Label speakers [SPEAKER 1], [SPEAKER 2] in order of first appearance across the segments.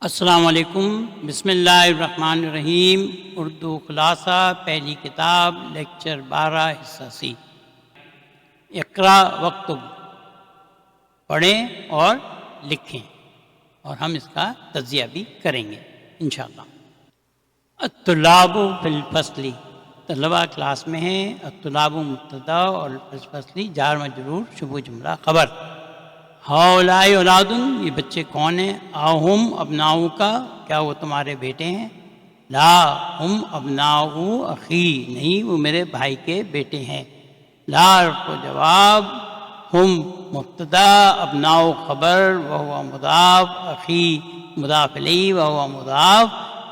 [SPEAKER 1] السلام علیکم، بسم اللہ الرحمن الرحیم۔ اردو خلاصہ، پہلی کتاب، لیکچر 12، حصہ سی۔ اقرا وکتب، پڑھیں اور لکھیں، اور ہم اس کا تجزیہ بھی کریں گے انشاءاللہ۔ الطلاب فی الفصل، طلبہ کلاس میں ہیں۔ الطلاب مبتدا اور الفصل جار مجرور، شبہ جملہ خبر۔ ہؤلاء اولاد، یہ بچے کون ہیں؟ اہم ابناؤ کا، کیا وہ تمہارے بیٹے ہیں؟ لا ہم ابناؤ اخی، نہیں وہ میرے بھائی کے بیٹے ہیں۔ لا کو جواب، ہم مبتدا، ابناؤ خبر، وہو مضاف، اخی مضاف الیہ، وہو مضاف،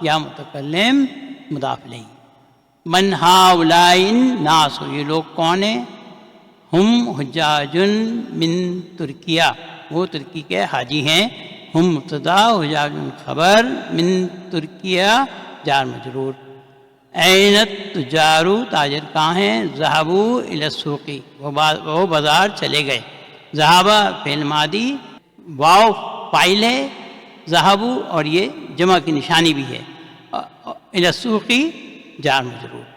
[SPEAKER 1] یا متکلم مضاف الیہ۔ من ہؤلاء الناس، یہ لوگ کون ہیں؟ ہم حجاج من ترکیہ، وہ ترکی کے حاجی ہیں۔ ہم مبتدا، حجاج خبر، من ترکیہ جار مجرور۔ این التجار، تاجر کہاں ہیں؟ ذهبوا الی السوق، وہ بازار چلے گئے۔ ذهب فعل ماضی، واو فاعل ہے، ذهبوا اور یہ جمع کی نشانی بھی ہے۔ الی السوق جار مجرور۔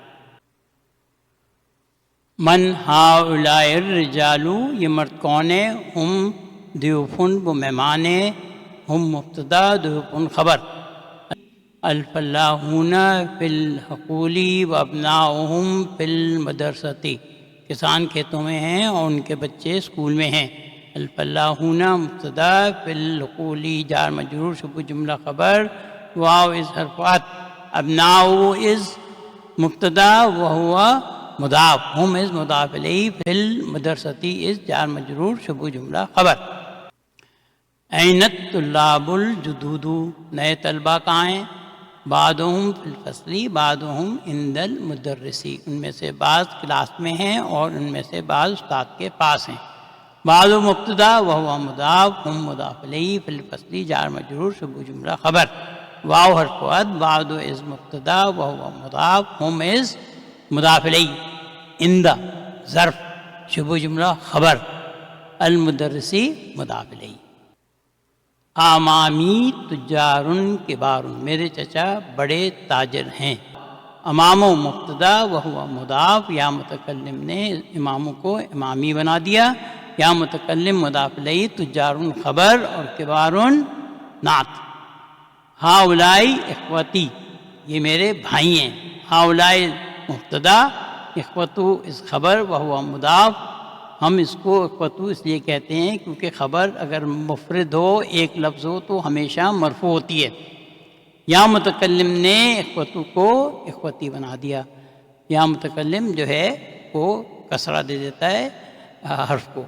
[SPEAKER 1] من ہؤلاء الرجال، یہ مرد کون ہے؟ ہم ضیوفن، وہ مہمان ہیں۔ ہم مبتدا، ضیوفن خبر۔ الفلاحون فی الحقول وابناؤہم فی المدرسۃ، کسان کھیتوں میں ہیں اور ان کے بچے اسکول میں ہیں۔ الفلاحون مبتدا، فی الحقول جار مجرور، شبہ جملہ خبر، واو از حرف عطف، ابناؤ از مبتدا وہو مضاف، ہم از مضاف الیہ، فی المدرسۃ از جار مجرور، شبہ جملہ خبر۔ این الطلاب الجدد، نئے طلبہ کہاں ہیں؟ بعضهم فی الفصل، بعضهم عند المدرس، ان میں سے بعض کلاس میں ہیں اور ان میں سے بعض استاد کے پاس ہیں۔ بعض مبتدا وہو مضاف، ہم مضاف الیہ، فی الفصل جار مجرور، شبہ جملہ خبر۔ واو حرف عطف، بعض از مبتدا وہو مضاف، ہم از مضاف الیہ، عند ظرف، شبہ جملہ خبر، المدرسی مضاف الیہ۔ امامی تجار کبار، میرے چچا بڑے تاجر ہیں۔ امامو مبتدا وہو مضاف، یا متکلم نے امامو کو امامی بنا دیا، یا متکلم مضاف الیہ، تجار خبر اور کبار نعت۔ ہؤلاء اخوتی، یہ میرے بھائی ہیں۔ ہؤلاء مبتدا، اخوتو اس خبر، وہو مضاف، ہم اس کو اخوتو اس لیے کہتے ہیں کیونکہ خبر اگر مفرد ہو، ایک لفظ ہو، تو ہمیشہ مرفوع ہوتی ہے۔ یا متکلم نے اخوتو کو اخوتی بنا دیا، یا متکلم جو ہے وہ کسرہ دے دیتا ہے حرف کو،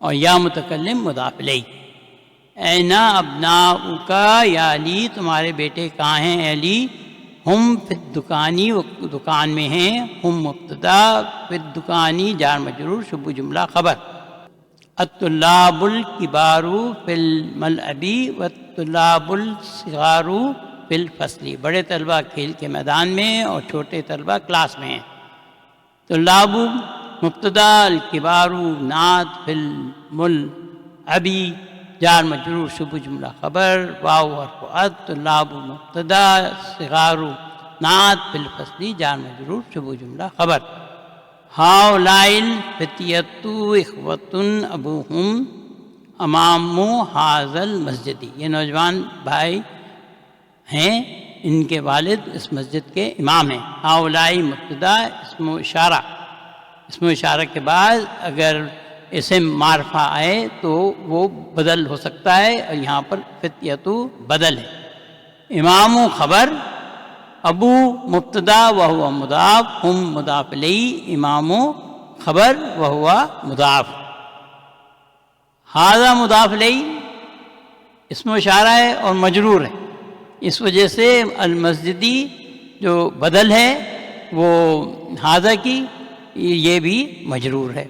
[SPEAKER 1] اور یا متکلم مضاف الیہ۔ این ابناؤک یا علی، تمہارے بیٹے کہاں ہیں اے علی؟ ہم فی الدکانی، وہ دکان میں ہیں۔ ہم مبتدا، فی الدکانی جار مجرور، شبہ جملہ خبر۔ الطلاب الکبار فی الملعب والطلاب الصغار فی الفصل، بڑے طلبہ کھیل کے میدان میں اور چھوٹے طلبہ کلاس میں ہیں۔ طلاب مبتدا، الکبار نعت، فی الملعب جار مجرور، شبہ جملہ خبر، واو حرف عطف، طلاب مبتدا، صغار نعت، فی الفصل جار مجرور، شبہ جملہ خبر۔ ہؤلاء الفتیۃ اخوۃ ابوہم امام ھذا المسجد، یہ نوجوان بھائی ہیں، ان کے والد اس مسجد کے امام ہیں۔ ہؤلاء مبتدا، اسم و اشارہ، اسم و اشارہ کے بعد اگر اسم معرفہ آئے تو وہ بدل ہو سکتا ہے، اور یہاں پر فتیۃ بدل ہے۔ امام خبر، ابو مبتدا وہو مضاف، ہم مضاف الیہ، امام خبر وہو مضاف۔ ھذا مضاف الیہ اسم و اشارہ ہے اور مجرور ہے، اس وجہ سے المسجدی جو بدل ہے وہ ھذا کی، یہ بھی مجرور ہے۔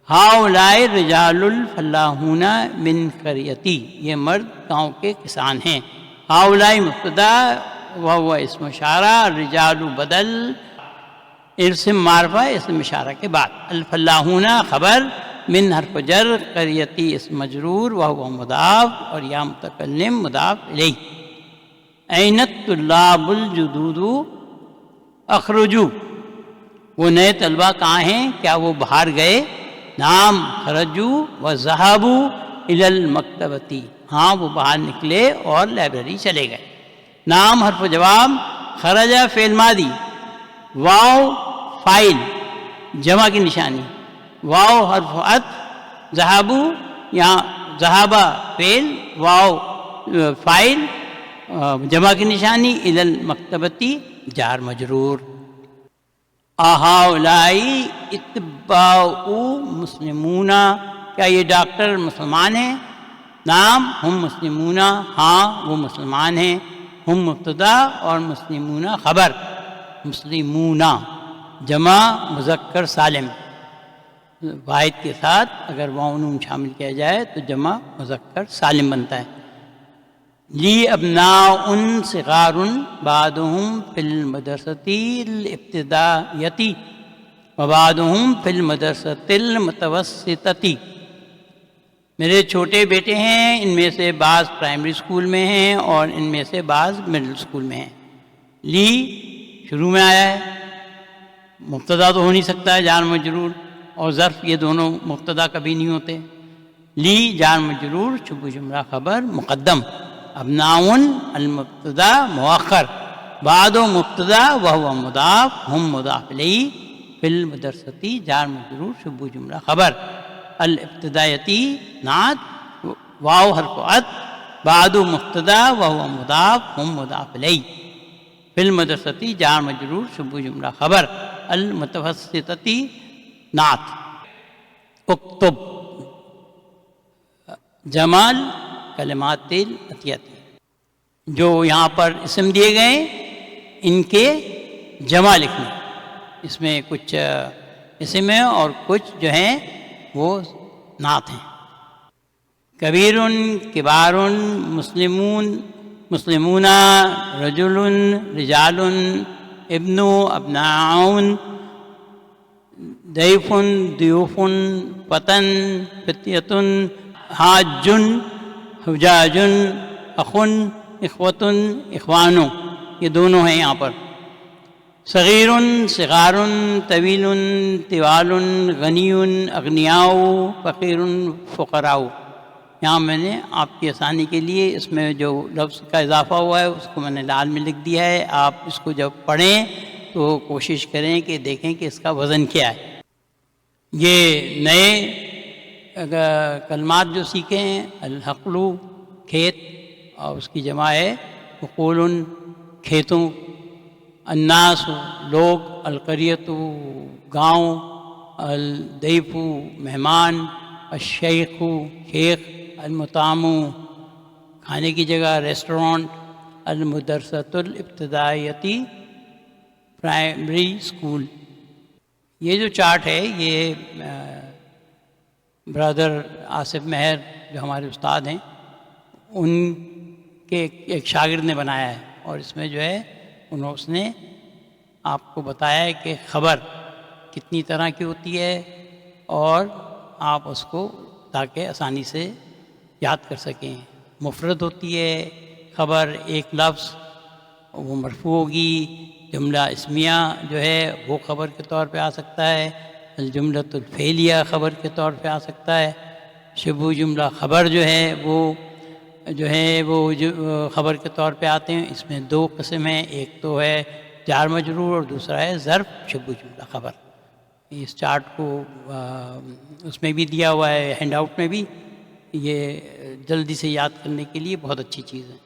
[SPEAKER 1] ہؤلاء الرجال الفلاحون من قریتی، یہ مرد گاؤں کے کسان ہیں۔ ہؤلاء مبتدا وہو اسم اشارہ، الرجال بدل، اسم معرفہ اسم اشارہ کے بعد۔ الفلاحون خبر، من حرف جر قریتی اسم مجرور وهو مضاف اور یا متکلم مضاف الیہ. این الطلاب الجدود اخرجوا، وہ نئے طلبہ کہاں ہیں؟ کیا وہ باہر گئے؟ نعم خرجوا وذهبوا الی المکتبۃ، ہاں وہ باہر نکلے اور لائبریری چلے گئے. نعم حرف جواب، خرج فعل ماضی، واو فاعل جمع کی نشانی، واو حرف عطف، ذهبوا یہاں ذهب فعل، واو فاعل جمع کی نشانی، الی المکتبۃ جار مجرور. اہؤلائی اتباء مسلمون، کیا یہ ڈاکٹر مسلمان ہیں؟ نعم ہم مسلمون، ہاں وہ مسلمان ہیں. ہم مبتدا اور مسلمون خبر. مسلمون جمع مذکر سالم، واحد کے ساتھ اگر واو نون شامل کیا جائے تو جمع مذکر سالم بنتا ہے. لی ابناء صغار بعضهم فی المدرسۃ الابتدائیۃ وبعضهم فی المدرسۃ المتوسطۃ، میرے چھوٹے بیٹے ہیں، ان میں سے بعض پرائمری اسکول میں ہیں اور ان میں سے بعض مڈل اسکول میں ہیں. لی شروع میں آیا ہے، مبتدا تو ہو نہیں سکتا ہے جار مجرور، اور ظرف یہ دونوں مبتدا کبھی نہیں ہوتے. لی جار مجرور، شبہ جملہ خبر مقدم. ابناء المبتدا مؤخر، بعد مبتدا وهو مضاف، ہم مضاف الیہ، فی المدرسۃ جار مجرور شبہ جملہ خبر. الابتدائیتی نعت، واو حرف عطف، بعد مبتدا وهو مضاف، ہم مضاف الیہ، فی المدرسۃ جار مجرور شبہ جملہ خبر. المتوسطۃ نعت. اکتب جمال کلمات العطیت، جو یہاں پر اسم دیے گئے ان کے جمع لکھنے، اس میں کچھ اسم ہیں اور کچھ جو ہیں وہ نعت ہیں. کبیر کبار مسلمون مسلمون رجل رجال ابن ابناء ضیف ضیوف فتن فتیۃ حاج حجاج اخن اخوۃ اخوان، یہ دونوں ہیں یہاں پر. صغیر صغار طویل طوال غنی اغنیاء فقیر فقراء. یہاں میں نے آپ کی آسانی کے لیے اس میں جو لفظ کا اضافہ ہوا ہے اس کو میں نے لال میں لکھ دیا ہے. آپ اس کو جب پڑھیں تو کوشش کریں کہ دیکھیں کہ اس کا وزن کیا ہے. یہ نئے کلمات جو سیکھے ہیں، الحقل کھیت اور اس کی جمع ہے حقول کھیتوں، الناس لوگ، القریۃ گاؤں، الضیف مہمان، الشیخ شیخ، المطعم کھانے کی جگہ ریسٹورانٹ، المدرسۃ الابتدائیۃ پرائمری اسکول. یہ جو چارٹ ہے یہ برادر آصف مہر جو ہمارے استاد ہیں ان کے ایک شاگرد نے بنایا ہے، اور اس میں جو ہے اس نے آپ کو بتایا ہے کہ خبر کتنی طرح کی ہوتی ہے، اور آپ اس کو تاکہ آسانی سے یاد کر سکیں. مفرد ہوتی ہے خبر، ایک لفظ وہ مرفوع ہوگی. جملہ اسمیہ جو ہے وہ خبر کے طور پہ آ سکتا ہے. الجملۃ الفعلیہ خبر کے طور پہ آ سکتا ہے. شبہ جملہ خبر جو ہے وہ خبر کے طور پہ آتے ہیں. اس میں دو قسم ہیں، ایک تو ہے جار مجرور اور دوسرا ہے ظرف شبہ جملہ خبر. اس چارٹ کو اس میں بھی دیا ہوا ہے، ہینڈ آؤٹ میں بھی. یہ جلدی سے یاد کرنے کے لیے بہت اچھی چیز ہے.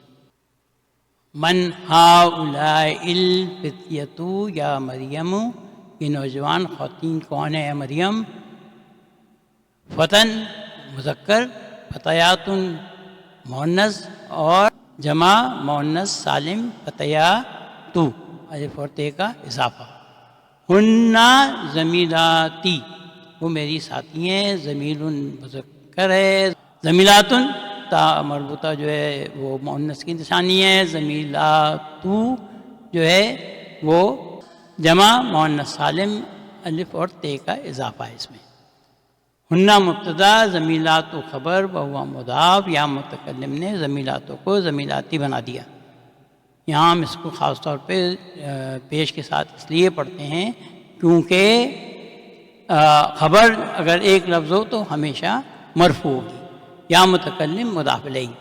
[SPEAKER 1] من ہؤلاء الفتیۃ یا مریم، یہ نوجوان خواتین کون ہے مریم؟ فتن مذکر، فتیات مؤنث، اور جمع مؤنث سالم فتیات، الف اور تے کا اضافہ. ہن زمیلاتی، وہ میری ساتھی ہیں. زمیل مذکر ہے، زمیلات تا مربوطہ جو ہے وہ مؤنث کی نشانی ہے. زمیلات جو ہے وہ جمع مؤنث سالم، الف اور تے کا اضافہ ہے اس میں. ہنہ مبتدا ضمیلات و خبر وہو مضاف، یا متکلم نے ضمیلاتوں کو ضمیلاتی بنا دیا۔ یہاں ہم اس کو خاص طور پہ پیش کے ساتھ اس لیے پڑھتے ہیں کیونکہ خبر اگر ایک لفظ ہو تو ہمیشہ مرفوع ہوگی۔ یا متکلم مضاف الیہ۔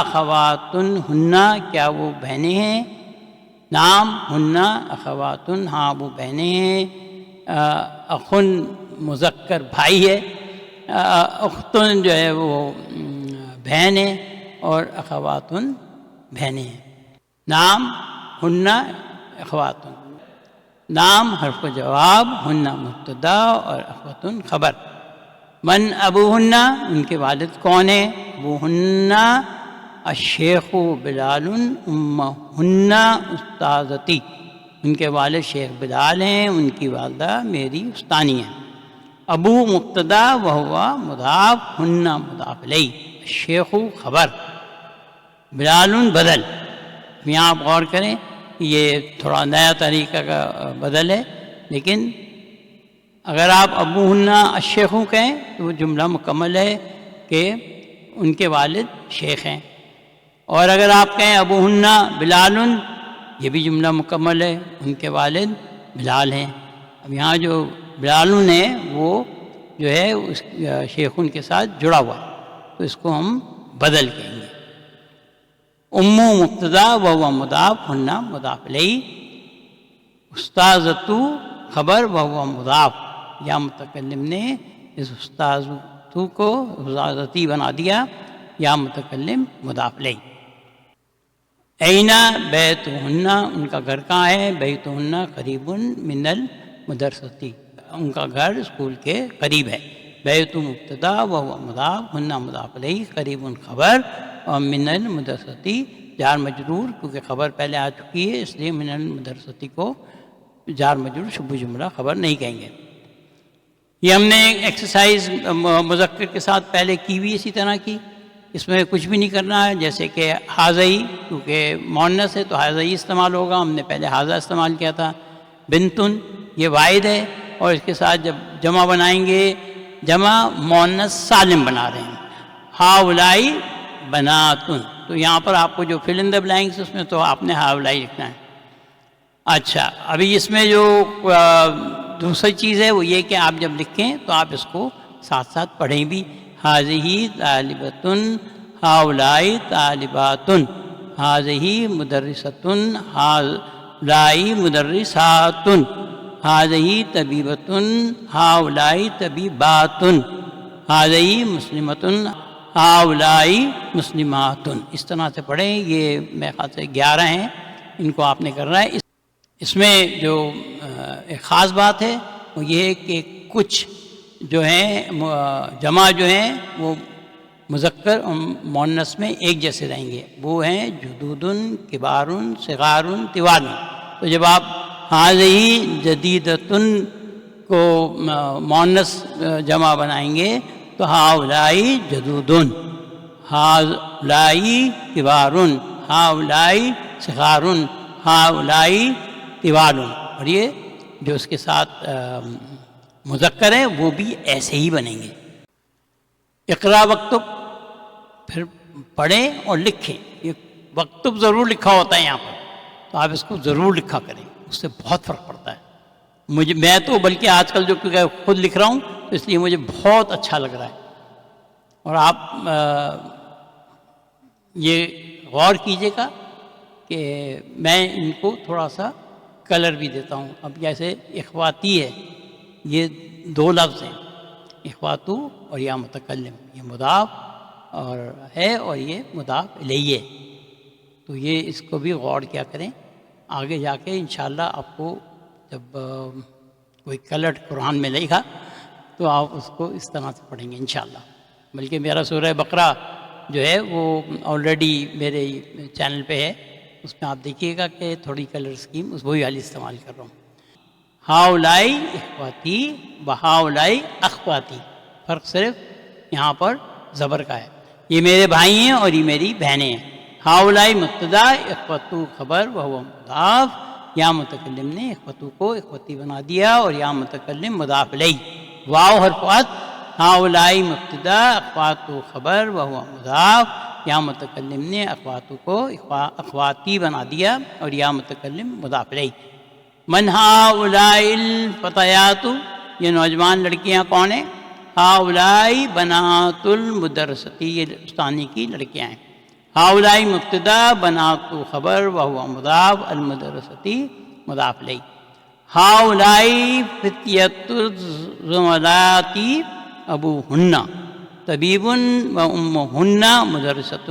[SPEAKER 1] اخواتن ہنہ، کیا وہ بہنیں ہیں؟ نام ہنہ اخواتن، ہاں وہ بہنیں ہیں۔ اخن مذکر بھائی ہے، اختن جو ہے وہ بہن ہے، اور اخواتن بہنیں ہیں۔ نام ہنہ اخواتن، نام حرف جواب، ہنہ مبتدا اور اخواتن خبر۔ من ابوہن، ان کے والد کون ہیں؟ ابوہن الشیخ بلال امہن استاذتی، ان کے والد شیخ بلال ہیں، ان کی والدہ میری استانی ہیں۔ ابو مبتدا وہو مضاف، ہن مضاف الیہ، الشیخ خبر، بلال بدل۔ یہاں آپ غور کریں، یہ تھوڑا نیا طریقہ کا بدل ہے، لیکن اگر آپ ابو ہنہ الشیخ کہیں تو وہ جملہ مکمل ہے کہ ان کے والد شیخ ہیں، اور اگر آپ کہیں ابو ہنہ بلال، یہ بھی جملہ مکمل ہے، ان کے والد بلال ہیں۔ اب یہاں جو بلال ہے وہ جو ہے اس شیخن کے ساتھ جڑا ہوا ہے، تو اس کو ہم بدل کہیں گے۔ امو مبتدا وہو مضاف، ہنہ مضاف الیہ، استاذتو خبر وہو مضاف، یا متکلم نے اس استاذتو کو استاذتی بنا دیا، یا متکلم مضاف الیہ۔ اینا بیتہن، ان کا گھر کہاں ہے؟ بیتہن قریب من المدرستی، ان کا گھر اسکول کے قریب ہے۔ بیت مبتدا وہو مضاف، ہن مضاف الیہ، قریب خبر، اور من المدرستی جار مجرور، کیونکہ خبر پہلے آ چکی ہے اس لیے من المدرستی کو جار مجرور شبہ جملہ خبر نہیں کہیں گے۔ یہ ہم نے ایکسرسائز مذکر کے ساتھ پہلے کی ہوئی اسی طرح کی، اس میں کچھ بھی نہیں کرنا ہے، جیسے کہ حاضی، کیونکہ مؤنث ہے تو حاضی استعمال ہوگا، ہم نے پہلے حاضہ استعمال کیا تھا۔ بنتن، یہ واحد ہے، اور اس کے ساتھ جب جمع بنائیں گے، جمع مؤنث سالم بنا رہے ہیں، ہاؤلائی بناتن، تو یہاں پر آپ کو جو فل ان دی بلینکس اس میں تو آپ نے ہاؤلائی لکھنا ہے۔ اچھا، ابھی اس میں جو دوسری چیز ہے وہ یہ کہ آپ جب لکھیں تو آپ اس کو ساتھ ساتھ پڑھیں بھی۔ حاذہ طالبۃن، ہاؤلائی طالباتن، حاذہ مدرستن، ہاؤلائی مدرساتن، حاذہ طبیبۃن، ہاؤلائی طبیباتن، حاذہ مسلمۃن، ہاؤلائی مسلماتن۔ اس طرح سے پڑھیں، یہ میرے خیال سے 11 ہیں، ان کو آپ نے کرنا ہے۔ اس میں جو ایک خاص بات ہے وہ یہ ہے کہ کچھ جو ہیں جمع جو ہیں وہ مذکر اور مؤنث میں ایک جیسے رہیں گے، وہ ہیں جدودن، کبارن، صغارن، طوالن۔ تو جب آپ حاذہ جدیدتن کو مؤنث جمع بنائیں گے تو ہاؤلائی جدودن، ہاؤلائی کبارن، ہاؤلائی صغارن، ہاؤلائی طوالن، اور یہ جو اس کے ساتھ مذکر ہے وہ بھی ایسے ہی بنیں گے۔ اقرا وکتب، پھر پڑھیں اور لکھیں۔ یہ وکتب ضرور لکھا ہوتا ہے یہاں پر، تو آپ اس کو ضرور لکھا کریں، اس سے بہت فرق پڑتا ہے۔ میں تو بلکہ آج کل جو خود لکھ رہا ہوں تو اس لیے مجھے بہت اچھا لگ رہا ہے، اور آپ یہ غور کیجیے گا کہ میں ان کو تھوڑا سا کلر بھی دیتا ہوں۔ اب جیسے اخواتی ہے، یہ 2 لفظ ہیں، اخواتو اور یا متکلم، یہ مضاف اور ہے اور یہ مضاف الیہ ہے، تو یہ اس کو بھی غور کیا کریں۔ آگے جا کے انشاءاللہ آپ کو جب کوئی کلر قرآن میں لے گا تو آپ اس کو اس طرح سے پڑھیں گے انشاءاللہ۔ بلکہ میرا سورہ بقرہ جو ہے وہ آلریڈی میرے چینل پہ ہے، اس میں آپ دیکھیے گا کہ تھوڑی کلر اسکیم وہی والی استعمال کر رہا ہوں۔ ہاؤلائی اخواتی و ہاؤلائی اخواتی، فرق صرف یہاں پر زبر کا ہے، یہ میرے بھائی ہیں اور یہ میری بہنیں ہیں۔ ہاؤلائی مبتدا، اخوتو خبر، وہو مضاف، یا متکلم نے اخوتو کو اخوتی بنا دیا اور یا متکلم مضاف الیہ۔ واو حرف عطف، ہاؤلائی مبتدا اخوات و خبر وہو مضاف، یا متکلم نے اخواتو کو اخواتی بنا دیا اور یا متکلم مضاف الیہ۔ من ہاؤلائی الفتیات، یہ نوجوان لڑکیاں کون ہیں؟ ہاؤلائی بنات المدرستی، یہ استانی کی لڑکیاں ہیں۔ ہاؤلائی مبتدا بنات خبر وہو مضاف، المدرستی مضاف الیہ۔ ہاؤلائی فتیۃ الزملاتی ابوہن طبیب و امہن مدرسۃ،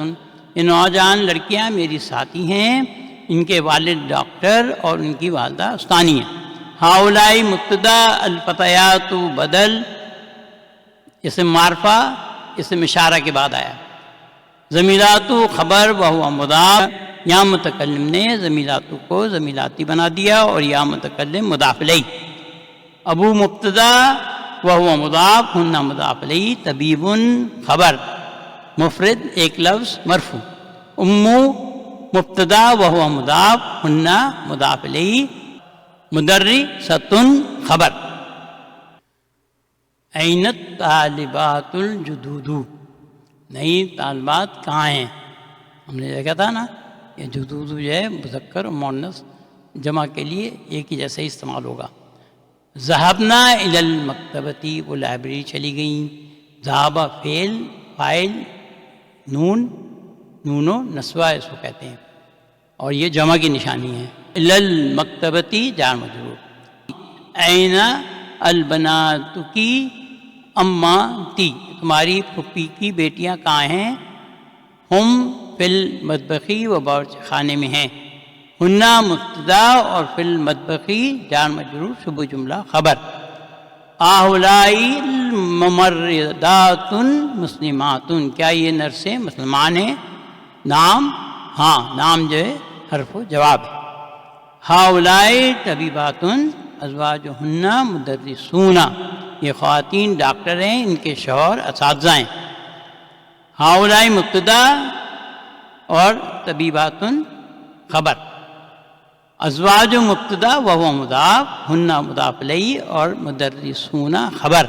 [SPEAKER 1] یہ نوجوان لڑکیاں میری ساتھی ہیں، ان کے والد ڈاکٹر اور ان کی والدہ استانی ہیں۔ ہاؤلائی مبتدا، الفتیات بدل، اسم معرفہ اسم اشارہ کے بعد آیا۔ زمیلاتو خبر وہو مضاف، یا متکلم نے زمیلاتو کو زمیلاتی بنا دیا اور یا متکلم مضاف الیہ۔ ابو مبتدا وہو مضاف، ہن مضاف الیہ، طبیب خبر مفرد ایک لفظ مرفوع۔ امو مبتدا وہو مضاف، ہن مضاف الیہ، مدرسۃ خبر۔ این الطالبات الجدود، نئی طالبات کہاں ہیں؟ ہم نے دیکھا تھا نا، یہ جدود جو ہے مذکر و مؤنث جمع کے لیے ایک ہی جیسے ہی استعمال ہوگا۔ ذہبنا الی المکتبتی، وہ لائبریری چلی گئیں۔ ذہبہ فعل، فاعل نون و نسوہ اس کو کہتے ہیں، اور یہ جمع کی نشانی ہے۔ الی المکتبتی جار مجرور۔ این البنات کی اماتی، تمہاری پھپھی کی بیٹیاں کہاں ہیں؟ ہم فی المطبخی، وہ باورچی خانے میں ہیں۔ ہنہ مبتدا اور فی المطبخی جار مجرور، شبہ جملہ خبر۔ آہولائی ممرضات مسلمات، کیا یہ نرسیں مسلمان ہیں؟ نام، ہاں نام جو ہے حرف و جواب ہے۔ ہاؤلائی طبیبات ازواجہن مدرسون، یہ خواتین ڈاکٹر ہیں، ان کے شوہر اساتذہ ہیں۔ ہاؤلائی مبتدا اور طبیبات خبر۔ ازواج مبتدا وہو مضاف، ہن مضاف الیہ، اور مدرسون خبر۔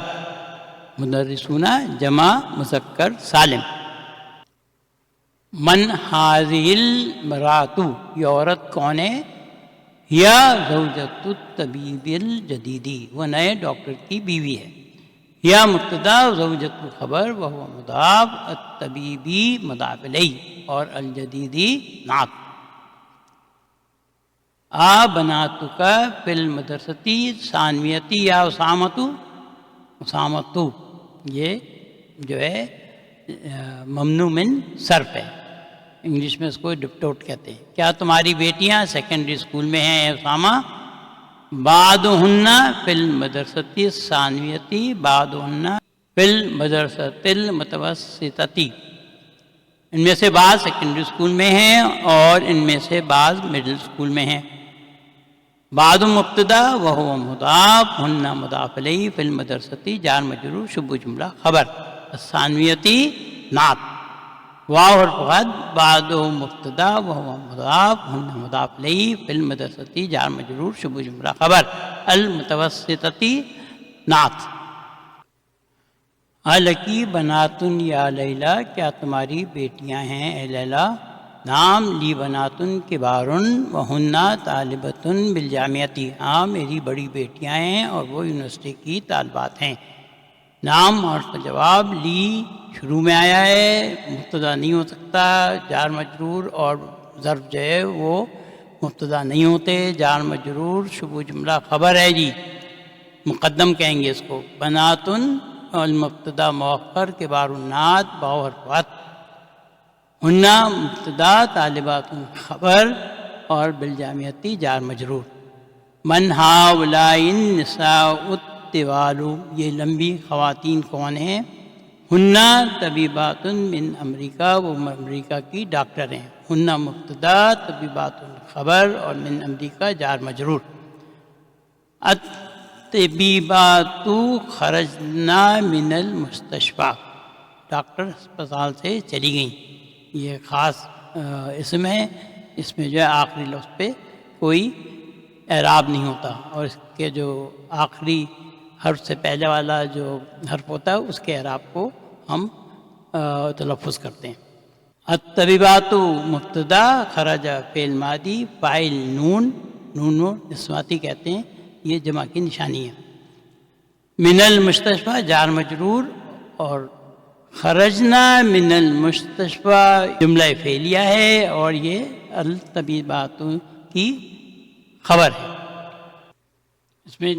[SPEAKER 1] مدرسون جمع مذکر سالم۔ من ہذہ المرأۃ، یہ عورت کون ہے؟ یا زوجۃ الطبیب الجدیدی، وہ نئے ڈاکٹر کی بیوی ہے۔ یا مبتدا زوجۃ خبر وہو مضاف، الطبیبی مضاف الیہ، اور الجدیدی نعت۔ آ بناتک فی المدرستی ثانویتی یا اسامۃ، یہ جو ہے ممنوع من صرف ہے، انگلش میں اس کو ڈپٹوٹ کہتے ہیں۔ کیا تمہاری بیٹیاں سیکنڈری اسکول میں ہیں اے اسامہ؟ بعضہن فی المدرستی الثانویتی، بعضہن فی المدرستی المتوسطتی، ان میں سے بعض سیکنڈری اسکول میں ہیں اور ان میں سے بعض مڈل اسکول میں ہیں۔ بعض مبتدا وہو مضاف، ہن مضاف الیہ، فی المدرستی جار مجرور، شبہ جملہ خبر۔ الثانویتی نعت۔ واو حرف غد، بعض مبتدا وہو مضاف، ہن مضاف الیہ، فی المدرستی جار مجرور، شبہ جملہ خبر۔ المتوسطتی نعت۔ الکی بنات یا لیلی، کیا تمہاری بیٹیاں ہیں اے لیلی؟ نام، لی بنات کبار وہن طالبات بالجامعۃ، ہاں میری بڑی بیٹیاں ہیں اور وہ یونیورسٹی کی طالبات ہیں۔ نام اور جواب، لی شروع میں آیا ہے، مبتدا نہیں ہو سکتا، جار مجرور، اور ظرف جو ہے وہ مبتدا نہیں ہوتے، جار مجرور شبہ جملہ خبر ہے جی، مقدم کہیں گے اس کو۔ بنات المبتدا مؤخر، کبار النعت، واو حرف عطف۔ ہن مبتدا، طالبات خبر، اور بالجامعتی جار مجرور۔ من ہاؤلائی النساء الطوال، یہ لمبی خواتین کون ہیں؟ ہن طبیبات من امریکہ، وہ امریکہ کی ڈاکٹر ہیں۔ ہن مبتدا، طبیبات خبر، اور من امریکہ جار مجرور۔ الطبیبات خرجنا من المستشفیٰ، ڈاکٹر اسپتال سے چلی گئیں، یہ خاص اسم ہے، اس میں جو ہے آخری لفظ پہ کوئی اعراب نہیں ہوتا، اور اس کے جو آخری حرف سے پہلے والا جو حرف ہوتا ہے اس کے اعراب کو ہم تلفظ کرتے ہیں۔ الطبیبات مبتدا، خرج فعل ماضی، فاعل نون، نون و نسواتی کہتے ہیں، یہ جمع کی نشانی ہے۔ من المستشفى جار مجرور، اور خرجنا من المستشفى جملہ فعلیہ ہے، اور یہ الطبیبات کی خبر ہے۔ اس میں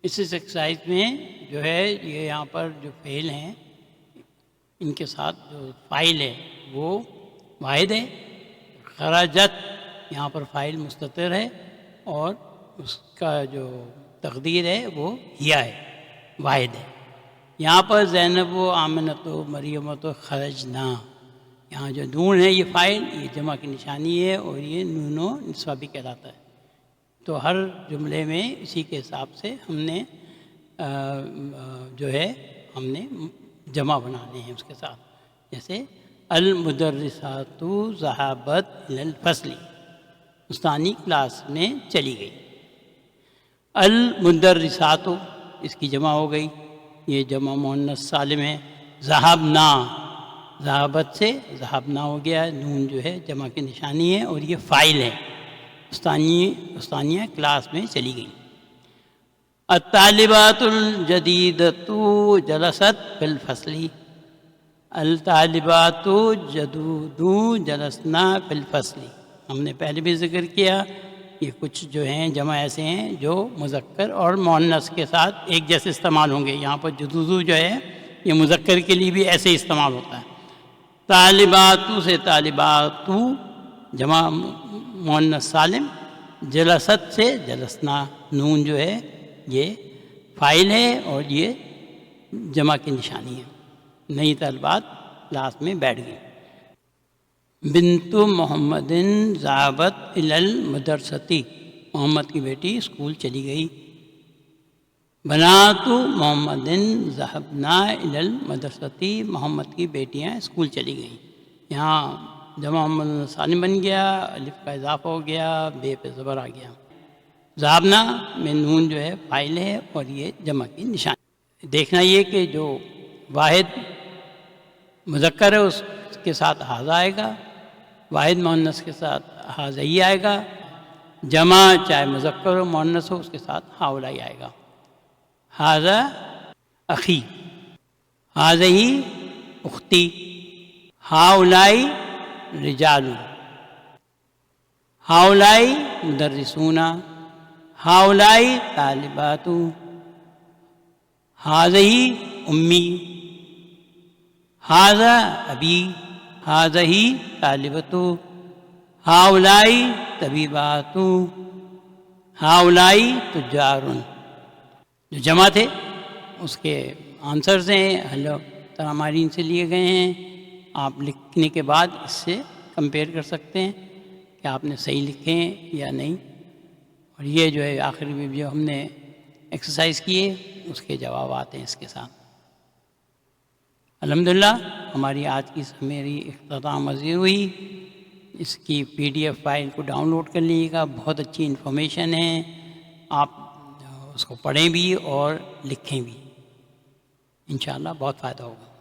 [SPEAKER 1] اس ایکسرسائز میں جو ہے یہ یہاں پر جو فعل ہیں ان کے ساتھ جو فاعل ہے وہ واحد ہے۔ خرجت یہاں پر فاعل مستتر ہے، اور اس کا جو تقدیر ہے وہ ہیا ہے، واحد ہے۔ یہاں پر زینب و آمنت و مریمت و خرجنا، یہاں جو نون ہے یہ فاعل، یہ جمع کی نشانی ہے، اور یہ نون و نسوہ بھی کہلاتا ہے۔ تو ہر جملے میں اسی کے حساب سے ہم نے جو ہے ہم نے جمع بنانے ہیں اس کے ساتھ۔ جیسے المدرسات ذهبت الى الفصل، استانی کلاس میں چلی گئی۔ المدرسات اس کی جمع ہو گئی، یہ جمع مؤنث سالم ہے۔ ذهبنا، ذهبت سے ذهبنا ہو گیا، نون جو ہے جمع کی نشانی ہے، اور یہ فاعل ہے، استانیہ کلاس میں چلی گئی۔ الطالبات الجدیدۃ جلست فی الفصل، الطالبات جدود جلسنا فی الفصل، ہم نے پہلے بھی ذکر کیا، یہ کچھ جو ہیں جمع ایسے ہیں جو مذکر اور مؤنث کے ساتھ ایک جیسے استعمال ہوں گے۔ یہاں پر جدودو جو ہے یہ مذکر کے لیے بھی ایسے استعمال ہوتا ہے۔ طالبات سے طالبات جمع مؤنث سالم، جلست سے جلسنا، نون جو ہے یہ فاعل ہے اور یہ جمع کی نشانی ہے۔ نئی طالبات کلاس میں بیٹھ گئی۔ بنت محمد ذهبت الى المدرسۃ، محمد کی بیٹی اسکول چلی گئی۔ بنات محمد ذهبنا الى المدرسۃ، محمد کی بیٹیاں اسکول چلی گئیں۔ یہاں جمع محمد سالم بن گیا، الف کا اضافہ ہو گیا، بے پہ زبر آ گیا۔ ذهبنا میں نون جو ہے فاعل ہے، اور یہ جمع کی نشانی۔ دیکھنا یہ کہ جو واحد مذکر ہے اس کے ساتھ حاذا آئے گا، واحد مؤنث کے ساتھ حاذا ہی آئے گا، جمع چاہے مذکر ہو مؤنث ہو اس کے ساتھ ہاؤلائی آئے گا۔ حاذا اخی، حاذہی اختی، ہاؤلائی رجال، ہاؤلائی مدرسون، ہاؤلائی طالبات، حاذہی امی، حاذا ابی، حاذہی طالبۃ، ہاؤلائی طبیبات، ہاؤلائی تجار۔ جو جمع تھے اس کے آنسرز ہیں، حل ترامارین سے لیے گئے ہیں۔ آپ لکھنے کے بعد اس سے کمپیئر کر سکتے ہیں کہ آپ نے صحیح لکھے ہیں یا نہیں۔ اور یہ جو ہے آخری میں جو ہم نے ایکسرسائز کیے اس کے جوابات ہیں اس کے ساتھ۔ الحمدللہ ہماری آج کی میری اختتام پذیر ہوئی۔ اس کی PDF فائل کو ڈاؤن لوڈ کر لیجیے گا، بہت اچھی انفارمیشن ہے، آپ اس کو پڑھیں بھی اور لکھیں بھی، انشاءاللہ بہت فائدہ ہوگا۔